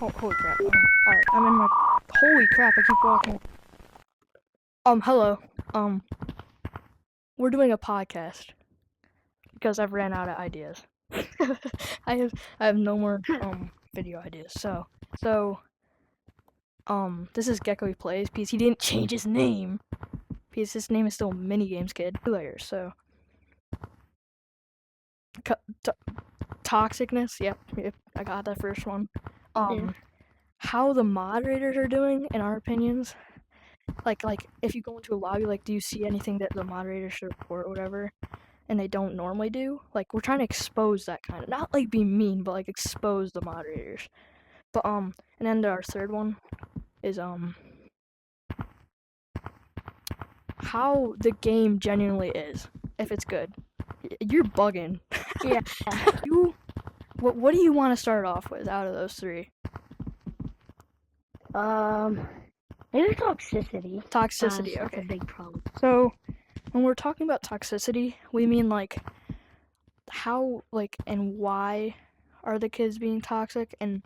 Holy crap. Alright, I'm in my... Holy crap, I keep walking. Hello. We're doing a podcast. Because I've ran out of ideas. I have no more, video ideas. This is Gecko Plays, because he didn't change his name. Because his name is still Minigames Kid. 2 layers, so... Toxicness, yep, I got that first one. How the moderators are doing, in our opinions. Like, if you go into a lobby, like, do you see anything that the moderators should report or whatever, and they don't normally do? Like, we're trying to expose that kind of, not, like, be mean, but, like, expose the moderators. But, and then our third one is, how the game genuinely is, if it's good. You're bugging. Yeah. What do you want to start off with out of those 3? Maybe toxicity. Toxicity, That's okay. a big problem. So, when we're talking about toxicity, we mean, like, how, like, and why are the kids being toxic, and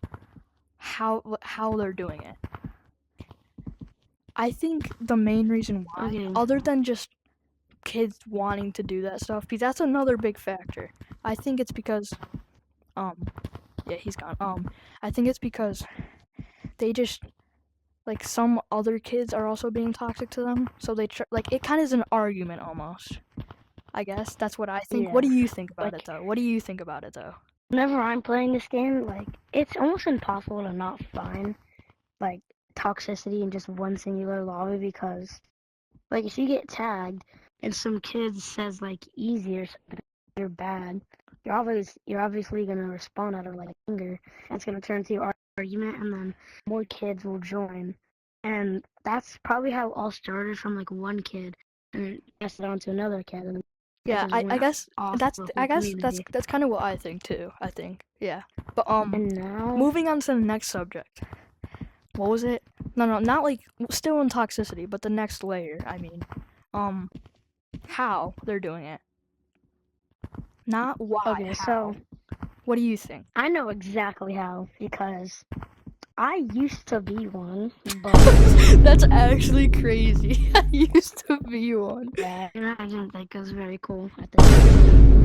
how they're doing it. I think the main reason why, other than just kids wanting to do that stuff, because that's another big factor. I think it's because, yeah, he's gone. I think it's because they just, like, some other kids are also being toxic to them, so they like, it kind of is an argument almost. I guess that's what I think. Yeah. What do you think about Like, it though? What do you think about it though? Whenever I'm playing this game, like, it's almost impossible to not find, like, toxicity in just one singular lobby because, like, if you get tagged and some kid says, like, easy or something, you're bad, you're obviously going to respond out of, like, anger. And it's going to turn into an argument, and then more kids will join. And that's probably how it all started, from, like, one kid, and it passed it on to another kid, and yeah, I guess that's kind of what I think too. I think, yeah. But and now, moving on to the next subject. What was it? No, not like still in toxicity, but the next layer. I mean, how they're doing it, not why. Okay, so what do you think? I know exactly how, because I used to be one, but That's actually crazy. I used to be one. yeah, I didn't think it was very cool at the time.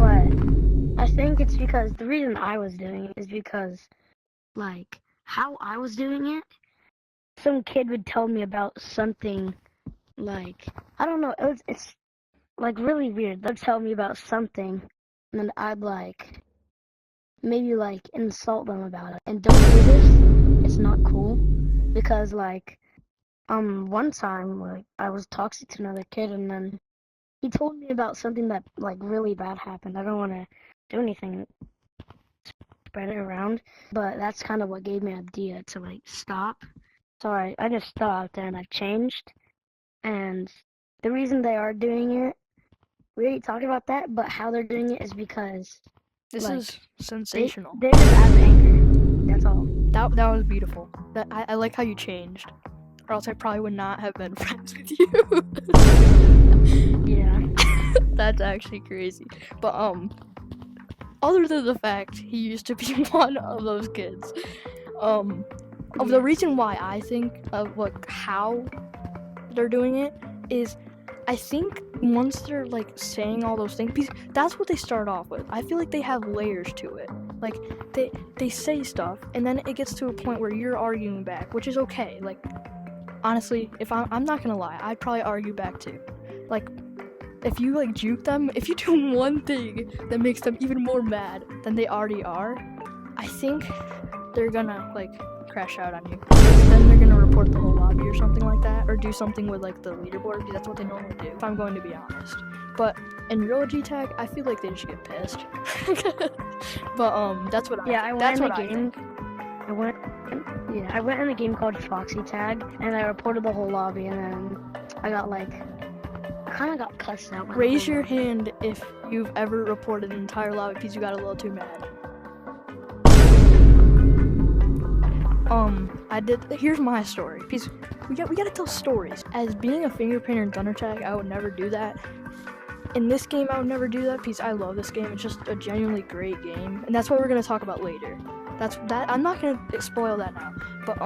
But I think it's because the reason I was doing it is because, like, how I was doing it, some kid would tell me about something, like, I don't know, it's like really weird. They'd tell me about something, and then I'd, like, maybe, like, insult them about it. And don't do this, it's not cool, because, like, one time, like, I was toxic to another kid, and then he told me about something that, like, really bad happened. I don't want to do anything, spread it around, but that's kind of what gave me an idea to, like, stop. So I just stopped, and I've changed, and the reason they are doing it, we already talked about that, but how they're doing it is because This like, is sensational. They just have anger. That's all. That was beautiful. I like how you changed, or else I probably would not have been friends with you. Yeah. That's actually crazy. But other than the fact he used to be one of those kids, the reason why I think of, like, how they're doing it is, I think once they're, like, saying all those things, because that's what they start off with. I feel like they have layers to it. Like, they say stuff, and then it gets to a point where you're arguing back, which is okay. Like, honestly, if I'm not gonna lie, I'd probably argue back too. Like, if you, like, juke them, if you do one thing that makes them even more mad than they already are, I think they're gonna, like, crash out on you. Then they're gonna report the whole lobby or something like that, or do something with, like, the leaderboard, because that's what they normally do, if I'm going to be honest. But in real G-Tag, I feel like they just get pissed. But that's what I think. I went in a game called Foxy Tag, and I reported the whole lobby, and then I got, like, I kind of got cussed out. Raise your hand if you've ever reported an entire lobby because you got a little too mad. Here's my story, because we gotta tell stories. As being a fingerprinter in Thunder Tag, I would never do that. In this game, I would never do that, because I love this game. It's just a genuinely great game, and that's what we're gonna talk about later. I'm not gonna spoil that now, but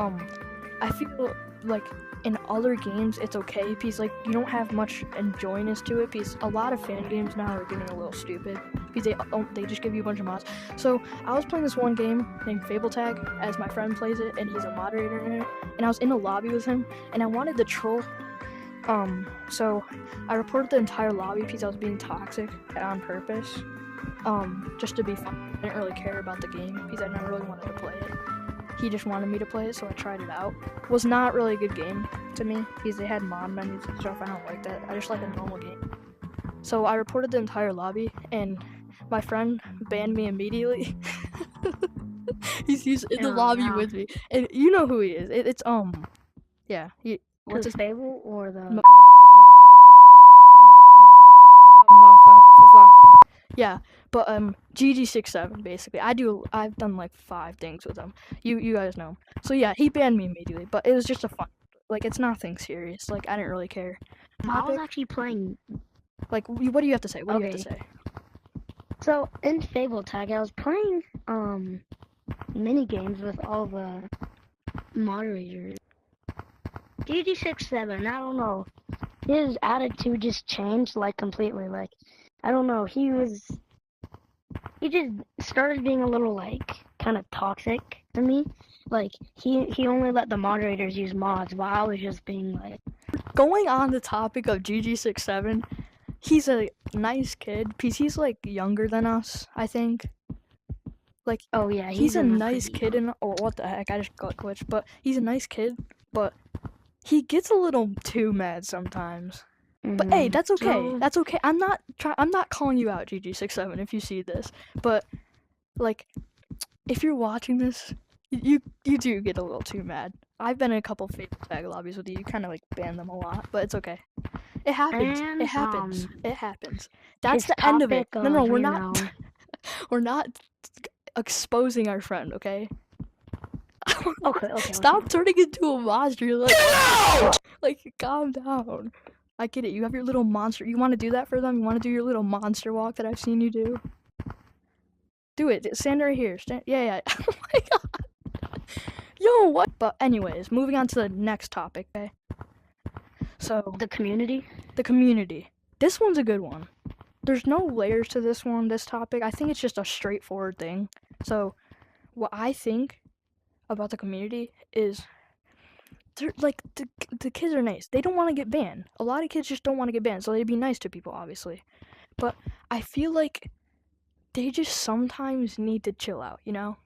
I feel like in other games it's okay because like you don't have much enjoyness to it because a lot of fan games now are getting a little stupid because they just give you a bunch of mods. So I was playing this one game named Fable Tag as my friend plays it and he's a moderator in it, and I was in a lobby with him and I wanted to troll. So I reported the entire lobby because I was being toxic on purpose. Just to be fun. I didn't really care about the game because I never really wanted to play it. He just wanted me to play it, so I tried it out. Was not really a good game to me because they had mod menus and stuff. I don't like that. I just like a normal game. So I reported the entire lobby, and my friend banned me immediately. He's in the lobby with me, and you know who he is. It's yeah. What's his Fable or the? Yeah, but GG67 basically. I've done like 5 things with him. You guys know. So yeah, he banned me immediately, but it was just a fun. Like it's nothing serious. Like I didn't really care. I was actually playing. Like what do you have to say? What do you have to say? So in Fable Tag, I was playing mini games with all the moderators. GG67, I don't know. His attitude just changed like completely. Like I don't know. He just started being a little like kind of toxic to me. Like he only let the moderators use mods while I was just being like. Going on the topic of GG67, he's a nice kid because he's like younger than us, I think. Like oh yeah, he's a nice kid and what the heck? I just got glitched, but he's a nice kid, but he gets a little too mad sometimes. But hey, that's okay. So, that's okay. I'm not calling you out, GG67, if you see this. But like, if you're watching this, you do get a little too mad. I've been in a couple Fable Tag lobbies with you. You kind of like ban them a lot, but it's okay. It happens. It happens. It happens. That's the end of it. No, we're not. We're not exposing our friend, okay? Okay. Stop turning into a monster. You're like, no! Like, calm down. I get it. You have your little monster. You want to do that for them? You want to do your little monster walk that I've seen you do? Do it. Stand right here. Yeah. Oh my god. Yo, what? But anyways, moving on to the next topic, okay? So the community. This one's a good one. There's no layers to this topic. I think it's just a straightforward thing. So, what I think about the community is they're like the kids are nice. They don't want to get banned. A lot of kids just don't want to get banned, so they'd be nice to people, obviously. But I feel like they just sometimes need to chill out, you know?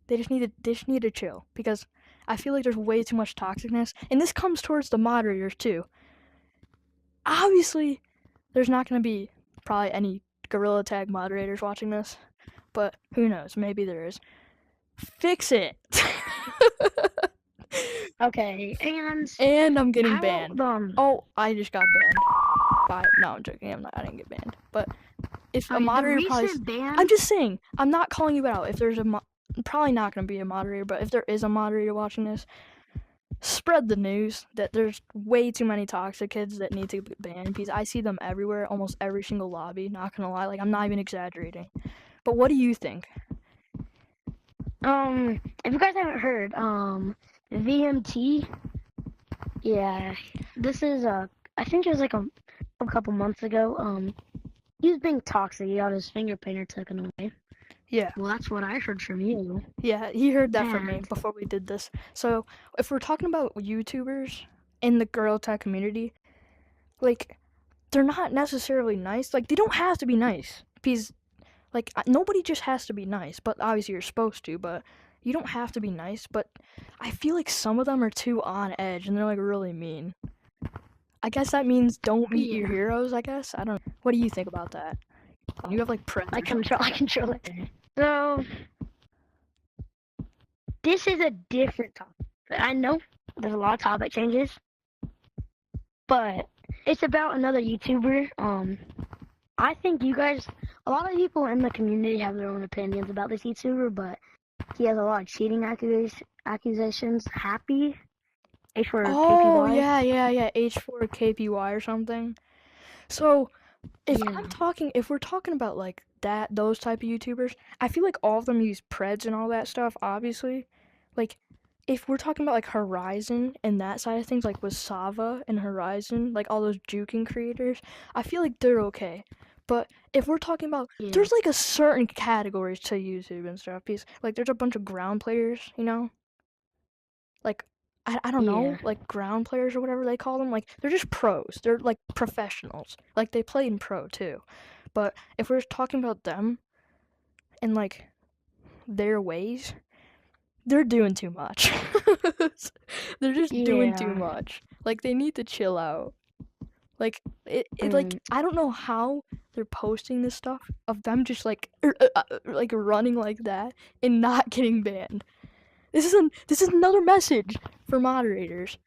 They just need to chill because I feel like there's way too much toxicness, and this comes towards the moderators too. Obviously, there's not going to be probably any Gorilla Tag moderators watching this, but who knows? Maybe there is. Fix it. Okay, and I'm getting banned. Oh, I just got banned. No, I'm joking. I didn't get banned. But if a moderator I'm just saying. I'm not calling you out. If there's probably not going to be a moderator, but if there is a moderator watching this, spread the news that there's way too many toxic kids that need to get banned because I see them everywhere, almost every single lobby. Not gonna lie, like I'm not even exaggerating. But what do you think? If you guys haven't heard, VMT, yeah, this is I think it was like a couple months ago. He was being toxic. He got his finger painter taken away. Yeah. Well, that's what I heard from you. Yeah, he heard that from me before we did this. So, if we're talking about YouTubers in the Gorilla Tag community, like, they're not necessarily nice. Like, they don't have to be nice. Because, like, nobody just has to be nice. But obviously you're supposed to, but you don't have to be nice. But I feel like some of them are too on edge, and they're, like, really mean. I guess that means don't meet your heroes, I guess. I don't know. What do you think about that? You have, like, friends. I control it. So, this is a different topic. I know there's a lot of topic changes, but it's about another YouTuber. I think you guys, a lot of people in the community have their own opinions about this YouTuber, but he has a lot of cheating accusations. Happy? H4KPY? Oh, yeah. H4KPY or something. So, if we're talking about, like, those type of YouTubers, I feel like all of them use Preds and all that stuff, obviously. Like, if we're talking about like Horizon and that side of things, like with Sava and Horizon, like all those juking creators, I feel like they're okay. But if we're talking about, Yeah. there's like a certain categories to YouTube and stuff. Because like there's a bunch of ground players, you know, like I don't know, Yeah. like ground players or whatever they call them. Like they're just pros. They're like professionals. Like they play in pro too. But if we're talking about them and like their ways, they're doing too much. They're just doing too Yeah. much. Like they need to chill out. Like it like And I don't know how they're posting this stuff of them just like like running like that and not getting banned. This is another message for moderators.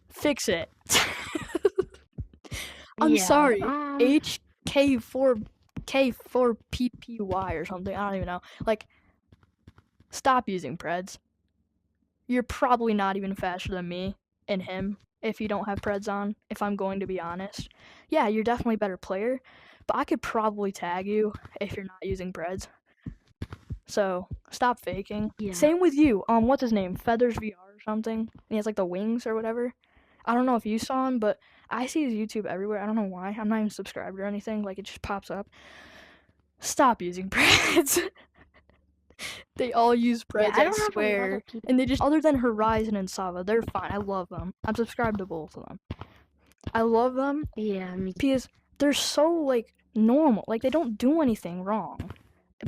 Fix it. I'm yeah. sorry. HK4PPY or something. I don't even know. Like stop using Preds. You're probably not even faster than me and him if you don't have Preds on, if I'm going to be honest. Yeah, you're definitely a better player, but I could probably tag you if you're not using Preds. So stop faking. Yeah. Same with you. What's his name? Feathers VR or something. And he has like the wings or whatever. I don't know if you saw him, but I see his YouTube everywhere. I don't know why. I'm not even subscribed or anything. Like it just pops up. Stop using Preds. They all use Yeah, Preds, I I don't have a lot swear. of people. And they just, other than Horizon and Sava, they're fine. I love them. I'm subscribed to both of them. I love them Yeah, me too. because they're so, like, normal. Like, they don't do anything wrong.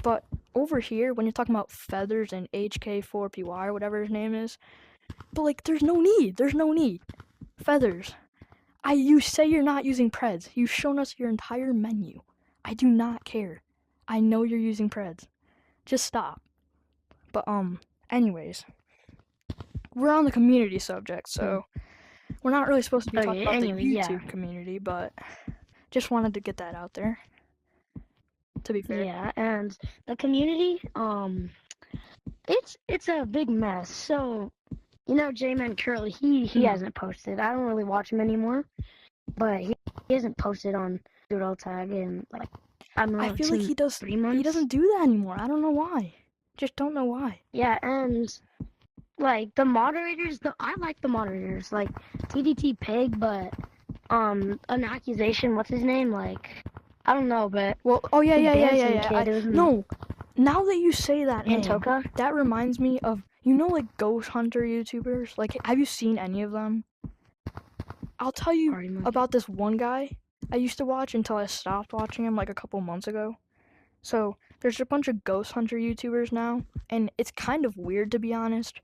But over here, when you're talking about Feathers and HK4PY or whatever his name is, but, like, there's no need. There's no need. Feathers. You say you're not using Preds. You've shown us your entire menu. I do not care. I know you're using Preds. Just stop. But, anyways. We're on the community subject, so we're not really supposed to be talking about Anyway, the yeah. YouTube community, but just wanted to get that out there. To be fair. Yeah, and the community, it's a big mess. So, you know, J-Man Curly, he hasn't posted. I don't really watch him anymore, but he hasn't posted on Doodle Tag in like I don't know. I feel like he does. 3 months. He doesn't do that anymore. I don't know why. Just don't know why. Yeah, and like the moderators, I like the moderators, like TDT Pig, but an accusation. What's his name? Like I don't know, but Well, oh yeah. Kid, No, now that you say that name, Antoka. that reminds me of like ghost hunter YouTubers. Like, have you seen any of them? I'll tell you about this one guy I used to watch until I stopped watching him like a couple months ago. So there's a bunch of ghost hunter YouTubers now, and it's kind of weird to be honest,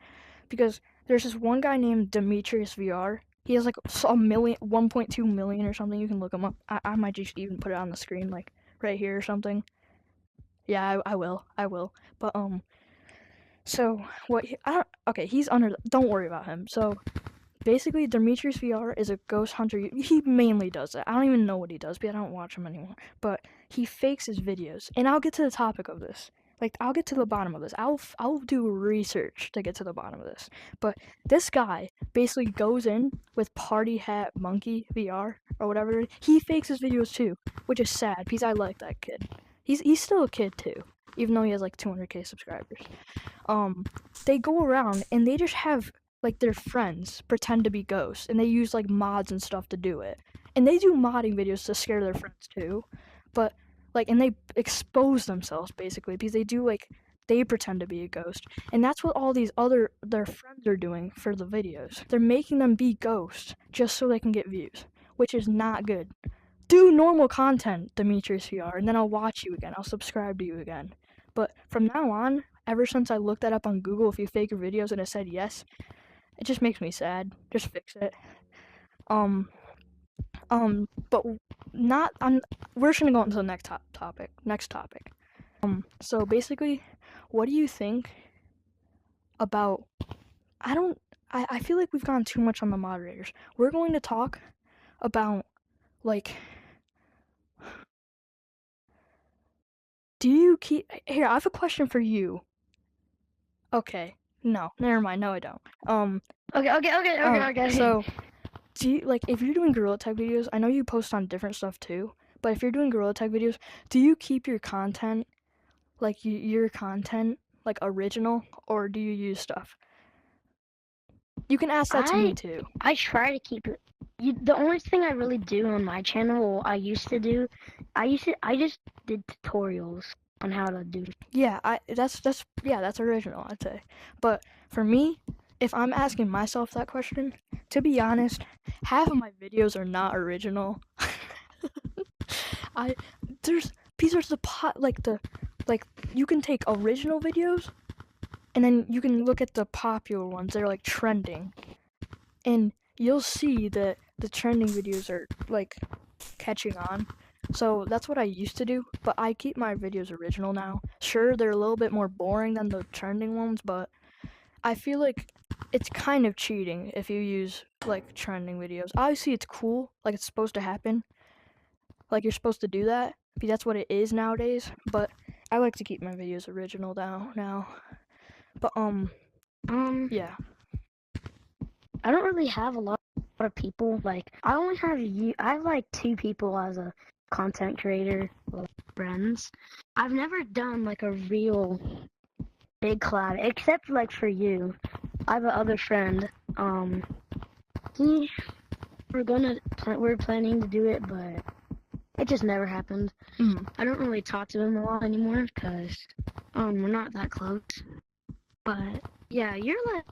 because there's this one guy named Demetrius VR. He has like a million, 1.2 million or something. You can look him up. I might just even put it on the screen, like right here or something. Yeah, I will. But so what? Okay, he's under. Don't worry about him. So basically, Demetrius VR is a ghost hunter. He mainly does that. I don't even know what he does because I don't watch him anymore. But he fakes his videos, and I'll get to the topic of this. Like, I'll get to the bottom of this. I'll do research to get to the bottom of this. But this guy basically goes in with Party Hat Monkey VR or whatever. He fakes his videos too, which is sad because I like that kid. He's still a kid too, even though he has like 200k subscribers. They go around and they just have like their friends pretend to be ghosts, and they use like mods and stuff to do it. And they do modding videos to scare their friends too, but like, and they expose themselves basically because they pretend to be a ghost, and that's what all these their friends are doing for the videos. They're making them be ghosts just so they can get views, which is not good. Do normal content, Demetrius VR, and then I'll watch you again. I'll subscribe to you again. But from now on, ever since I looked that up on Google, if you fake your videos and it said yes, it just makes me sad. Just fix it. But not. We're just gonna go on to the next topic. So basically, what do you think about? I feel like we've gone too much on the moderators. We're going to talk about like. Do you keep here? I have a question for you. Okay. No, never mind. No, I don't. Okay. So, do you like if you're doing Gorilla Tag videos? I know you post on different stuff too, But if you're doing Gorilla Tag videos, do you keep your content, like your content, like original, or do you use stuff? You can ask that to me too. I try to keep it. The only thing I really do on my channel, I just did tutorials on how to do. Yeah, that's original, I'd say. But for me, if I'm asking myself that question, to be honest, half of my videos are not original. These are like you can take original videos and then you can look at the popular ones. They're like trending. And you'll see that the trending videos are like catching on. So that's what I used to do, but I keep my videos original now. Sure, they're a little bit more boring than the trending ones, but I feel like it's kind of cheating if you use like trending videos. Obviously, it's cool, like it's supposed to happen. Like you're supposed to do that, because that's what it is nowadays, but I like to keep my videos original now. But yeah. I don't really have a lot of people. Like, I only have you. I have like 2 people as a content creator, like friends. I've never done like a real big collab, except like for you. I have a other friend. He we're planning to do it, but it just never happened. I don't really talk to him a lot anymore because we're not that close. But yeah, you're like.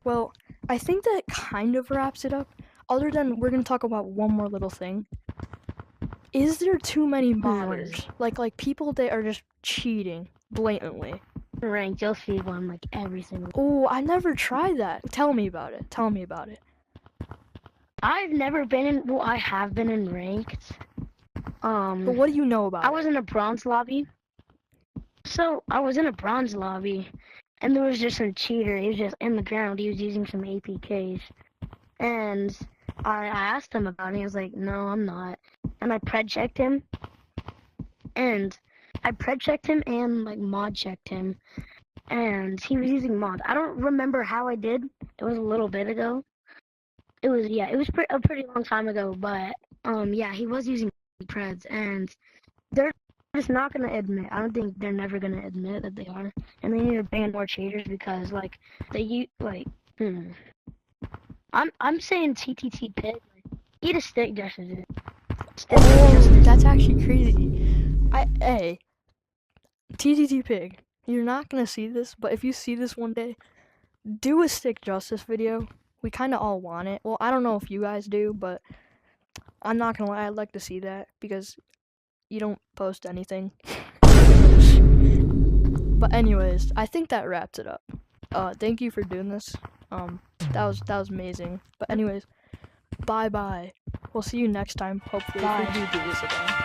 Well, I think that kind of wraps it up. Other than we're gonna talk about one more little thing. Is there too many modders? Like people that are just cheating blatantly. Ranked, you'll see one like every single. Oh, I never tried that. Tell me about it. I've never been in. Well, I have been in ranked. But what do you know about it? I was in a bronze lobby. So I was in a bronze lobby, and there was just some cheater. He was just in the ground. He was using some APKs, and I asked him about it. He was like, "No, I'm not." And I pred checked him, and like mod checked him, and he was using mod. I don't remember how I did. It was a little bit ago. It was a pretty long time ago, but yeah, he was using preds, and they're just not gonna admit. I don't think they're never gonna admit that they are, and they need to ban more cheaters because like I'm saying TTT pig, like, eat a stick, Justin. That's actually crazy. TTT pig, you're not gonna see this, but if you see this one day, do a stick justice video. We kind of all want it. Well, I don't know if you guys do, but I'm not gonna lie, I'd like to see that because you don't post anything. But anyways, I think that wraps it up. Thank you for doing this. That was amazing. But anyways, bye. We'll see you next time. Hopefully, if we do this again.